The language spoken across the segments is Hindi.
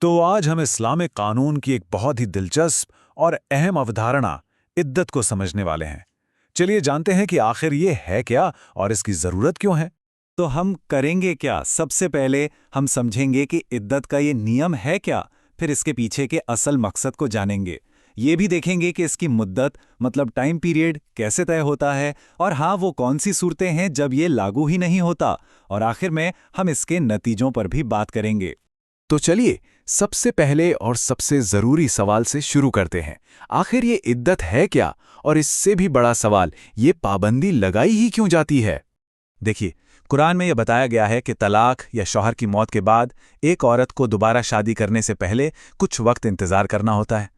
तो आज हम इस्लामिक कानून की एक बहुत ही दिलचस्प और अहम अवधारणा इद्दत को समझने वाले हैं। चलिए जानते हैं कि आखिर ये है क्या और इसकी ज़रूरत क्यों है। तो हम करेंगे क्या? सबसे पहले हम समझेंगे कि इद्दत का ये नियम है क्या, फिर इसके पीछे के असल मकसद को जानेंगे। ये भी देखेंगे कि इसकी मुद्दत मतलब टाइम पीरियड कैसे तय होता है, और हाँ, वो कौन सी सूरतें हैं जब ये लागू ही नहीं होता, और आखिर में हम इसके नतीजों पर भी बात करेंगे। तो चलिए सबसे पहले और सबसे जरूरी सवाल से शुरू करते हैं। आखिर ये इद्दत है क्या, और इससे भी बड़ा सवाल, ये पाबंदी लगाई ही क्यों जाती है? देखिए, कुरान में यह बताया गया है कि तलाक या शौहर की मौत के बाद एक औरत को दोबारा शादी करने से पहले कुछ वक्त इंतजार करना होता है।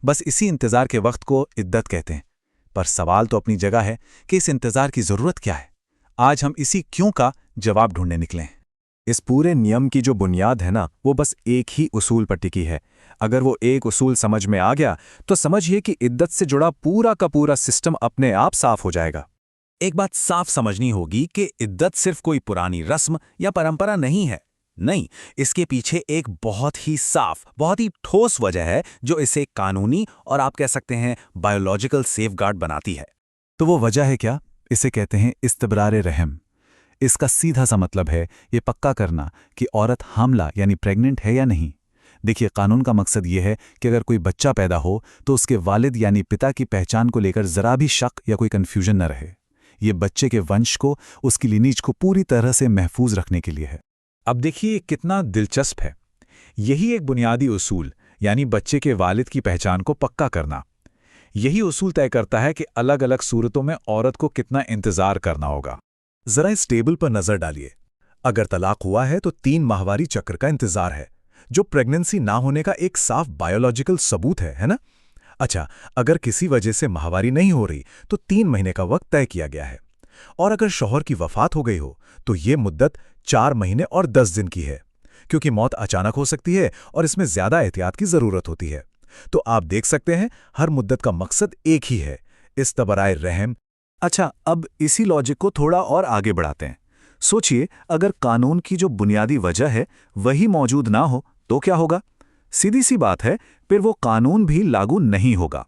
बस इसी इंतजार के वक्त को इद्दत कहते हैं। पर सवाल तो अपनी जगह है कि इस इंतजार की जरूरत क्या है। आज हम इसी क्यों का जवाब ढूंढने निकले हैं। इस पूरे नियम की जो बुनियाद है ना, वो बस एक ही उसूल पर टिकी है। अगर वो एक उसूल समझ में आ गया तो समझिए कि इद्दत से जुड़ा पूरा का पूरा सिस्टम अपने आप साफ हो जाएगा। एक बात साफ समझनी होगी कि इद्दत सिर्फ कोई पुरानी रस्म या परंपरा नहीं है। नहीं, इसके पीछे एक बहुत ही साफ, बहुत ही ठोस वजह है जो इसे कानूनी और आप कह सकते हैं बायोलॉजिकल सेफगार्ड बनाती है। तो वो वजह है क्या? इसे कहते हैं इस्तबरार रहम। इसका सीधा सा मतलब है ये पक्का करना कि औरत हामला यानी प्रेग्नेंट है या नहीं। देखिए, कानून का मकसद ये है कि अगर कोई बच्चा पैदा हो तो उसके वालिद यानी पिता की पहचान को लेकर जरा भी शक या कोई कन्फ्यूजन न रहे। ये बच्चे के वंश को, उसकी लिनीज को पूरी तरह से महफूज रखने के लिए है। अब देखिए कितना दिलचस्प है। यही एक बुनियादी उसूल, यानी बच्चे के वालिद की पहचान को पक्का करना, यही उसूल तय करता है कि अलग अलग सूरतों में औरत को कितना इंतजार करना होगा। जरा इस टेबल पर नजर डालिए। अगर तलाक हुआ है तो 3 माहवारी चक्र का इंतजार है, जो प्रेगनेंसी ना होने का एक साफ बायोलॉजिकल सबूत है ना? अच्छा, अगर किसी वजह से माहवारी नहीं हो रही तो 3 महीने का वक्त तय किया गया है। और अगर शौहर की वफात हो गई हो तो ये मुद्दत 4 महीने और 10 दिन की है, क्योंकि मौत अचानक हो सकती है और इसमें ज्यादा एहतियात की जरूरत होती है। तो आप देख सकते हैं, हर मुद्दत का मकसद एक ही है, इस्तबराए रहम। अच्छा, अब इसी लॉजिक को थोड़ा और आगे बढ़ाते हैं। सोचिए, अगर कानून की जो बुनियादी वजह है वही मौजूद ना हो तो क्या होगा? सीधी सी बात है, फिर वो कानून भी लागू नहीं होगा।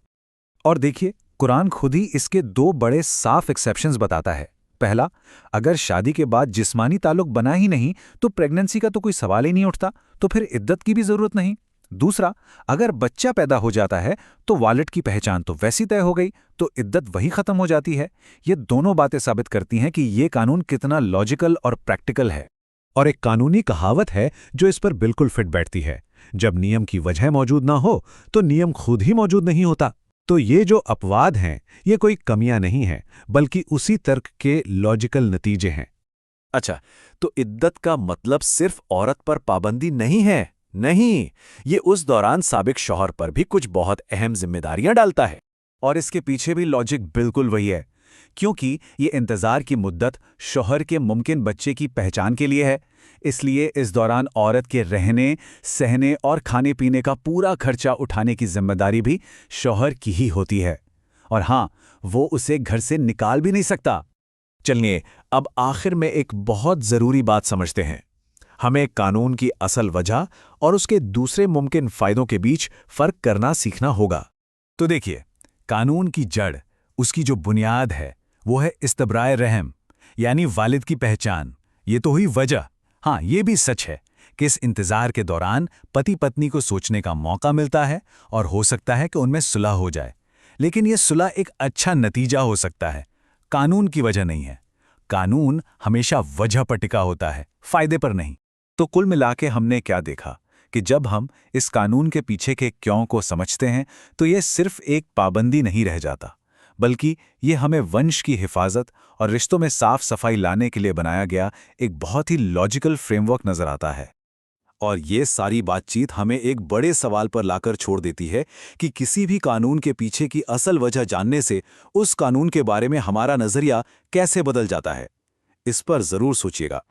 और देखिए, कुरान खुद ही इसके 2 बड़े साफ एक्सेप्शंस बताता है। पहला, अगर शादी के बाद जिस्मानी ताल्लुक बना ही नहीं तो प्रेगनेंसी का तो कोई सवाल ही नहीं उठता, तो फिर इद्दत की भी जरूरत नहीं। दूसरा, अगर बच्चा पैदा हो जाता है तो वालिद की पहचान तो वैसी तय हो गई, तो इद्दत वही खत्म हो जाती है। ये दोनों बातें साबित करती हैं कि ये कानून कितना लॉजिकल और प्रैक्टिकल है। और एक कानूनी कहावत है जो इस पर बिल्कुल फिट बैठती है, जब नियम की वजह मौजूद ना हो तो नियम खुद ही मौजूद नहीं होता। तो ये जो अपवाद हैं, ये कोई कमियां नहीं हैं, बल्कि उसी तर्क के लॉजिकल नतीजे हैं। अच्छा, तो इद्दत का मतलब सिर्फ औरत पर पाबंदी नहीं है। नहीं, ये उस दौरान साबिक शौहर पर भी कुछ बहुत अहम जिम्मेदारियां डालता है। और इसके पीछे भी लॉजिक बिल्कुल वही है, क्योंकि ये इंतजार की मुद्दत शौहर के मुमकिन बच्चे की पहचान के लिए है। इसलिए इस दौरान औरत के रहने, सहने और खाने पीने का पूरा खर्चा उठाने की जिम्मेदारी भी शौहर की ही होती है। और हाँ, वो उसे घर से निकाल भी नहीं सकता। चलिए, अब आखिर में एक बहुत जरूरी बात समझते हैं। हमें कानून की असल वजह और उसके दूसरे मुमकिन फायदों के बीच फर्क करना सीखना होगा। तो देखिए, कानून की जड़, उसकी जो बुनियाद है, वो है इस्तबराए रहम, यानी वालिद की पहचान। ये तो हुई वजह। हाँ, ये भी सच है कि इस इंतजार के दौरान पति पत्नी को सोचने का मौका मिलता है और हो सकता है कि उनमें सुलह हो जाए। लेकिन यह सुलह एक अच्छा नतीजा हो सकता है, कानून की वजह नहीं है। कानून हमेशा वजह पर टिका होता है, फायदे पर नहीं। तो कुल मिलाके हमने क्या देखा कि जब हम इस कानून के पीछे के क्यों को समझते हैं तो यह सिर्फ एक पाबंदी नहीं रह जाता, बल्कि ये हमें वंश की हिफाजत और रिश्तों में साफ सफाई लाने के लिए बनाया गया एक बहुत ही लॉजिकल फ्रेमवर्क नजर आता है। और ये सारी बातचीत हमें एक बड़े सवाल पर लाकर छोड़ देती है कि किसी भी कानून के पीछे की असल वजह जानने से उस कानून के बारे में हमारा नजरिया कैसे बदल जाता है। इस पर जरूर सोचिएगा।